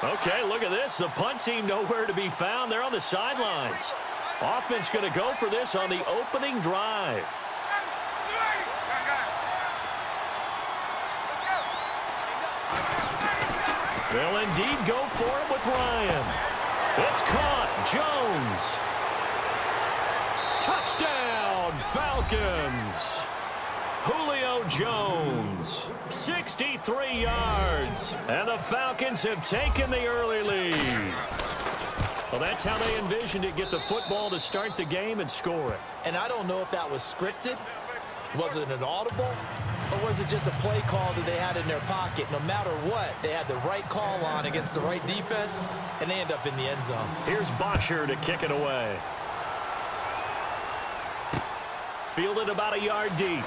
Okay, look at this. The punt team nowhere to be found. They're on the sidelines. Offense going to go for this on the opening drive. They'll indeed go for it with Ryan. It's caught. Jones. Touchdown, Falcons. Julio Jones, 63 yards. And the Falcons have taken the early lead. Well, that's how they envisioned it. Get the football to start the game and score it. And I don't know if that was scripted. Was it an audible? Or was it just a play call that they had in their pocket? No matter what, they had the right call on against the right defense, and they end up in the end zone. Here's Bosher to kick it away. Fielded about a yard deep.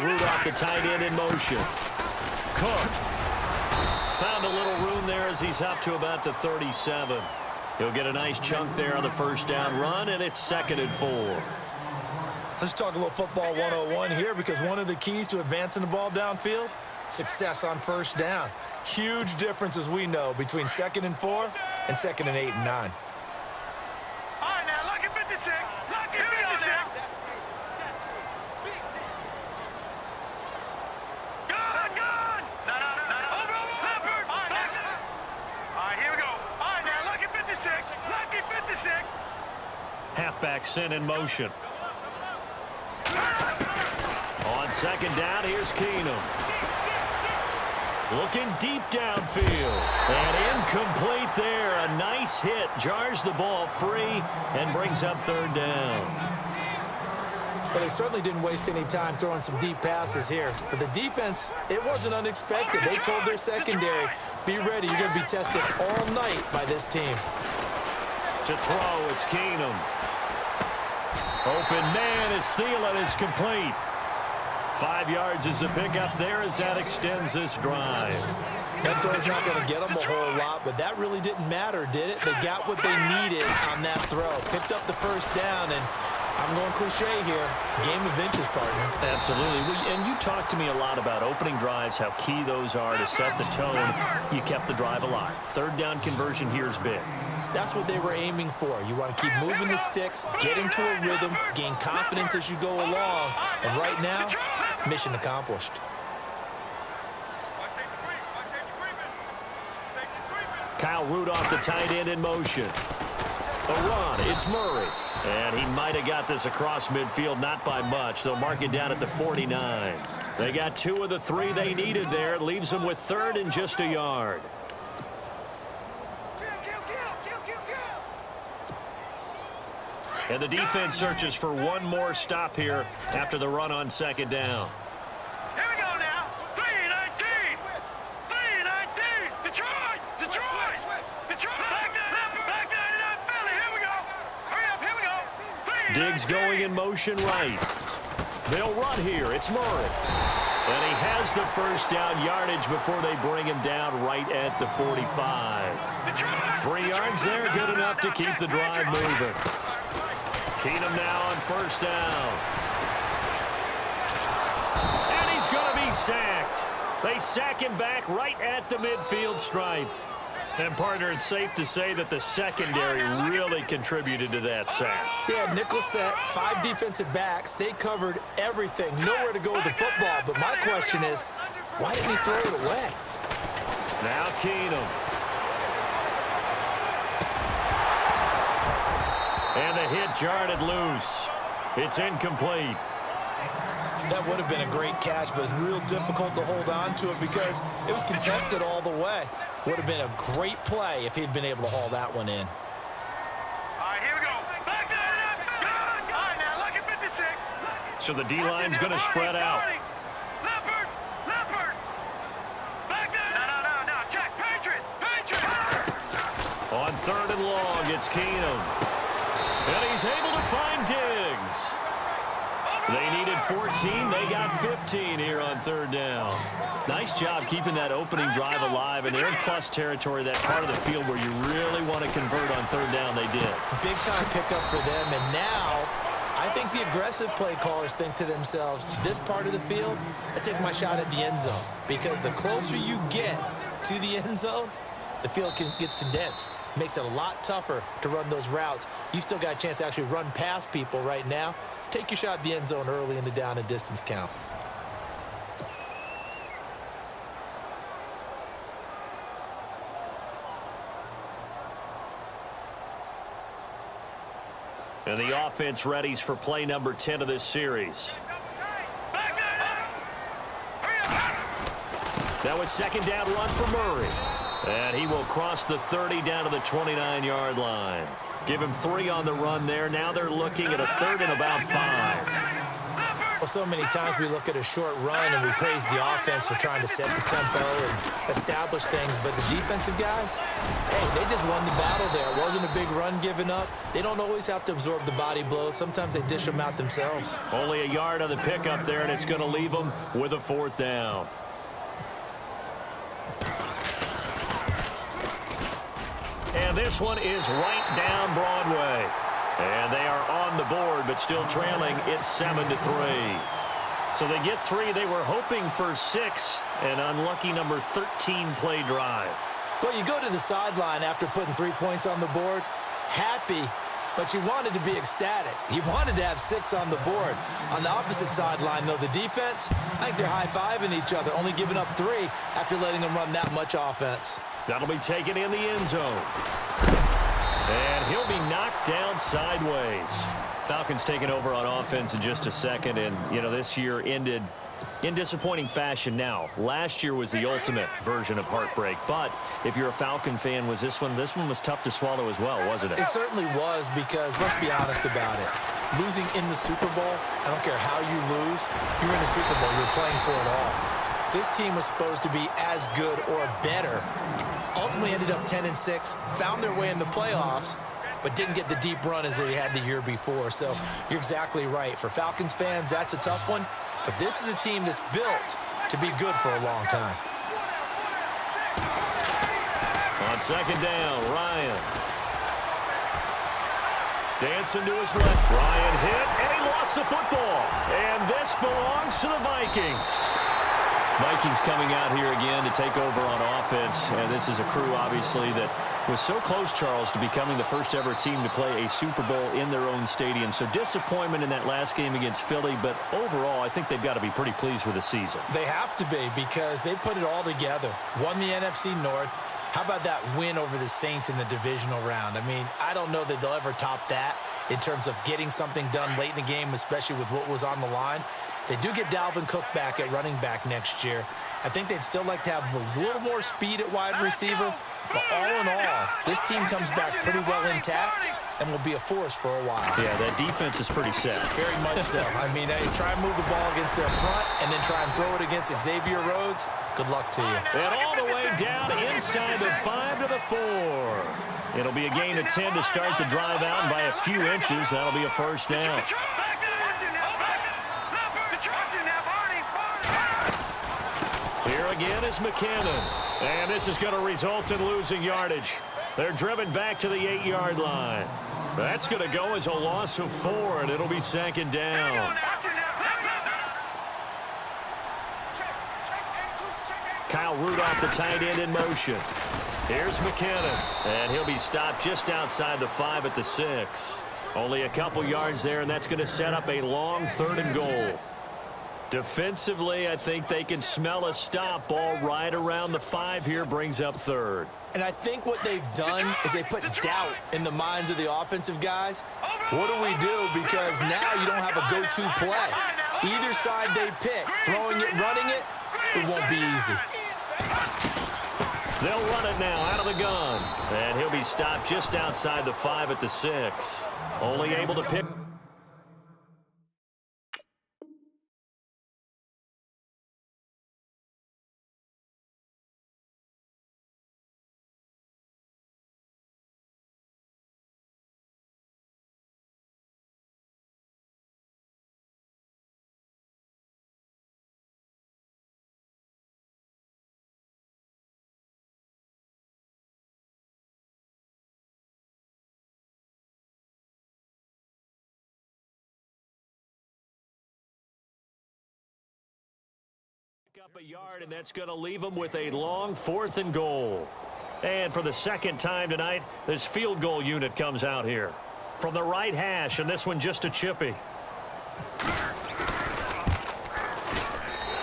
Rudolph, the tight end, in motion. Cook found a little room there as he's up to about the 37. He'll get a nice chunk there on the first down run, and it's 2nd and 4. Let's talk a little football 101 here, because one of the keys to advancing the ball downfield, success on first down. Huge difference, as we know, between 2nd and 4 and 2nd and 8 and 9. All right, now, look at 56. Look at 56. Halfback sent in motion. On 2nd down, here's Keenum. Looking deep downfield. And incomplete there. A nice hit. Jars the ball free and brings up 3rd down. But they certainly didn't waste any time throwing some deep passes here. But the defense, it wasn't unexpected. They told their secondary, be ready. You're going to be tested all night by this team. To throw, it's Keenum. Open man is Thielen. It's complete. 5 yards is the pickup there as that extends this drive. That throw's not going to get them a whole lot, but that really didn't matter, did it? They got what they needed on that throw. Picked up the first down, and I'm going cliche here. Game of inches, partner. Absolutely. And you talked to me a lot about opening drives, how key those are to set the tone. You kept the drive alive. 3rd down conversion here is big. That's what they were aiming for. You want to keep moving the sticks, get into a rhythm, gain confidence as you go along. And right now, mission accomplished. Kyle Rudolph, the tight end, in motion. A run. It's Murray. And he might have got this across midfield, not by much. They'll mark it down at the 49. They got 2 of the 3 they needed there. It leaves them with 3rd and just a yard. And the defense searches for one more stop here after the run on 2nd down. Here we go now. 3-19. 3-19. Detroit. Back 99 Philly. Here we go. Hurry up. Here we go. Diggs going in motion right. They'll run here. It's Murray. And he has the first down yardage before they bring him down right at the 45. 3 yards there, good enough to keep the drive moving. Keenum now on first down. And he's going to be sacked. They sack him back right at the midfield stripe. And, partner, it's safe to say that the secondary really contributed to that sack. Yeah, nickel set, 5 defensive backs. They covered everything. Nowhere to go with the football. But my question is, why didn't he throw it away? Now Keenum. And the hit jarred it loose. It's incomplete. That would have been a great catch, but it's real difficult to hold on to it because it was contested all the way. Would have been a great play if he'd been able to haul that one in. All right, here we go. Back there. All right, now look at 56. So the D-line's going to spread out. Leopard. Back there. No. Check. Patriot. On 3rd and long, it's Keenum. And he's able to find Diggs. They needed 14. They got 15 here on 3rd down. Nice job keeping that opening drive alive. And they're in plus territory, that part of the field where you really want to convert on 3rd down. They did. Big-time pickup for them. And now I think the aggressive play callers think to themselves, this part of the field, I take my shot at the end zone. Because the closer you get to the end zone, the field gets condensed. Makes it a lot tougher to run those routes. You still got a chance to actually run past people right now. Take your shot at the end zone early in the down and distance count. And the offense readies for play number 10 of this series. That was 2nd down run for Murray. And he will cross the 30 down to the 29-yard line. Give him 3 on the run there. Now they're looking at a 3rd and about 5. Well, so many times we look at a short run and we praise the offense for trying to set the tempo and establish things. But the defensive guys, hey, they just won the battle there. It wasn't a big run given up. They don't always have to absorb the body blows. Sometimes they dish them out themselves. Only a yard on the pickup there, and it's going to leave them with a 4th down. And this one is right down Broadway. And they are on the board, but still trailing. It's 7-3. So they get 3. They were hoping for 6. An unlucky number 13 play drive. Well, you go to the sideline after putting 3 points on the board, happy, but you wanted to be ecstatic. You wanted to have 6 on the board. On the opposite sideline, though, the defense, I think they're high-fiving each other, only giving up 3 after letting them run that much offense. That'll be taken in the end zone. And he'll be knocked down sideways. Falcons taking over on offense in just a second. And, you know, this year ended in disappointing fashion now. Last year was the ultimate version of heartbreak. But if you're a Falcon fan, was this one was tough to swallow as well, wasn't it? It certainly was because, let's be honest about it, losing in the Super Bowl, I don't care how you lose, you're in the Super Bowl, you're playing for it all. This team was supposed to be as good or better. Ultimately ended up 10-6, found their way in the playoffs, but didn't get the deep run as they had the year before. So you're exactly right. For Falcons fans, that's a tough one. But this is a team that's built to be good for a long time. On 2nd down, Ryan. Dancing to his left. Ryan hit, and he lost the football. And this belongs to the Vikings. Vikings coming out here again to take over on offense. And this is a crew, obviously, that was so close, Charles, to becoming the first ever team to play a Super Bowl in their own stadium. So disappointment in that last game against Philly, but overall, I think they've got to be pretty pleased with the season. They have to be because they put it all together. Won the NFC North. How about that win over the Saints in the divisional round? I mean, I don't know that they'll ever top that in terms of getting something done late in the game, especially with what was on the line. They do get Dalvin Cook back at running back next year. I think they'd still like to have a little more speed at wide receiver. But all in all, this team comes back pretty well intact and will be a force for a while. Yeah, that defense is pretty set. Very much so. I mean, try and move the ball against their front and then try and throw it against Xavier Rhodes. Good luck to you. And all the way down inside the 5 to the 4. It'll be a gain of 10 to start the drive out, and by a few inches, that'll be a 1st down. Here again is McKinnon. And this is going to result in losing yardage. They're driven back to the 8-yard line. That's going to go as a loss of 4, and it'll be 2nd down. Kyle Rudolph, the tight end, in motion. Here's McKinnon, and he'll be stopped just outside the 5 at the 6. Only a couple yards there, and that's going to set up a long 3rd and goal. Defensively, I think they can smell a stop. Ball right around the 5 here, brings up third. And I think what they've done is they put doubt in the minds of the offensive guys. What do we do? Because now you don't have a go-to play. Either side they pick, throwing it, running it, it won't be easy. They'll run it now out of the gun. And he'll be stopped just outside the 5 at the 6. Only able to pick. Up a yard, and that's going to leave them with a long 4th and goal. And for the second time tonight, this field goal unit comes out here. From the right hash, and this one just a chippy.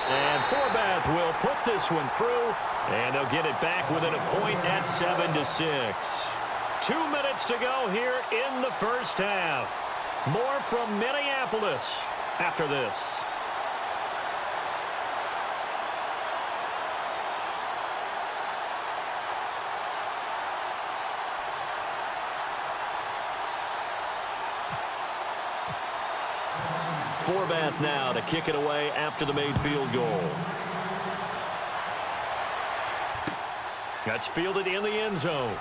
And Forbath will put this one through, and they'll get it back within a point at 7-6. 2 minutes to go here in the first half. More from Minneapolis after this. Forbath now to kick it away after the made field goal. That's fielded in the end zone.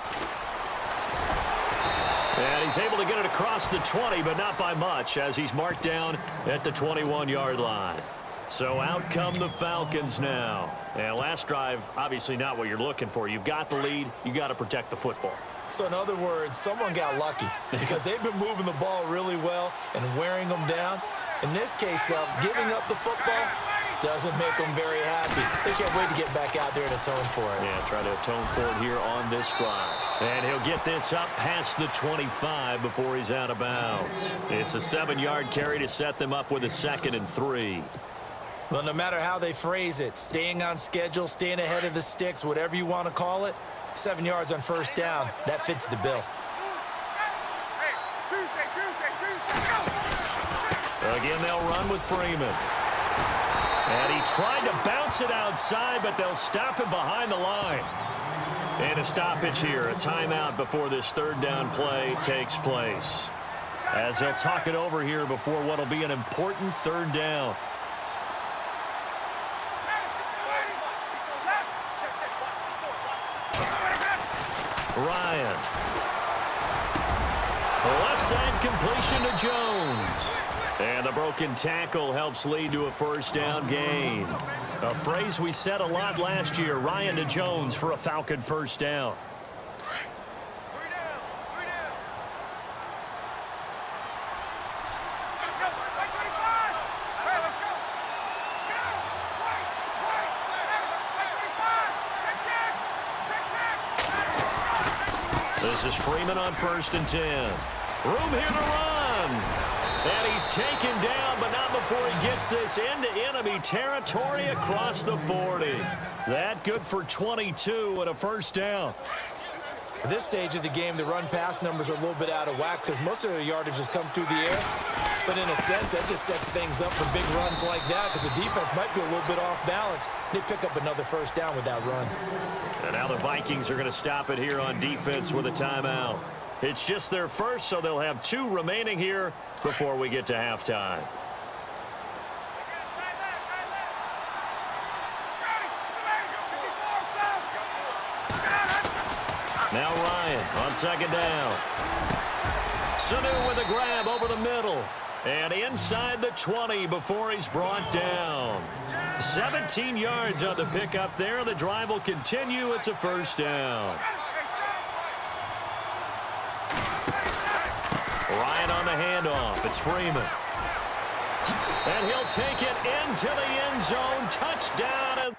And he's able to get it across the 20, but not by much, as he's marked down at the 21-yard line. So out come the Falcons now. And last drive, obviously not what you're looking for. You've got the lead. You got to protect the football. So in other words, someone got lucky because they've been moving the ball really well and wearing them down. In this case, though, giving up the football doesn't make them very happy. They can't wait to get back out there and atone for it. Yeah, try to atone for it here on this drive. And he'll get this up past the 25 before he's out of bounds. It's a 7-yard carry to set them up with a 2nd and 3. Well, no matter how they phrase it, staying on schedule, staying ahead of the sticks, whatever you want to call it, 7 yards on first down, that fits the bill. Again, they'll run with Freeman. And he tried to bounce it outside, but they'll stop him behind the line. And a stoppage here, a timeout before this 3rd down play takes place. As they'll talk it over here before what will be an important 3rd down. Ryan. Left side completion to Jones. And the broken tackle helps lead to a 1st down gain. A phrase we said a lot last year, Ryan to Jones for a Falcon 1st down. This is Freeman on 1st and 10. Room here to run. And he's taken down, but not before he gets this into enemy territory across the 40. That good for 22 and a 1st down. At this stage of the game, the run-pass numbers are a little bit out of whack because most of the yardage has come through the air. But in a sense, that just sets things up for big runs like that because the defense might be a little bit off balance. They pick up another 1st down with that run. And now the Vikings are going to stop it here on defense with a timeout. It's just their first, so they'll have 2 remaining here before we get to halftime. Now Ryan on 2nd down. Sanu with a grab over the middle. And inside the 20 before he's brought down. 17 yards on the pickup there. The drive will continue. It's a 1st down. Ryan on the handoff. It's Freeman. And he'll take it into the end zone. Touchdown.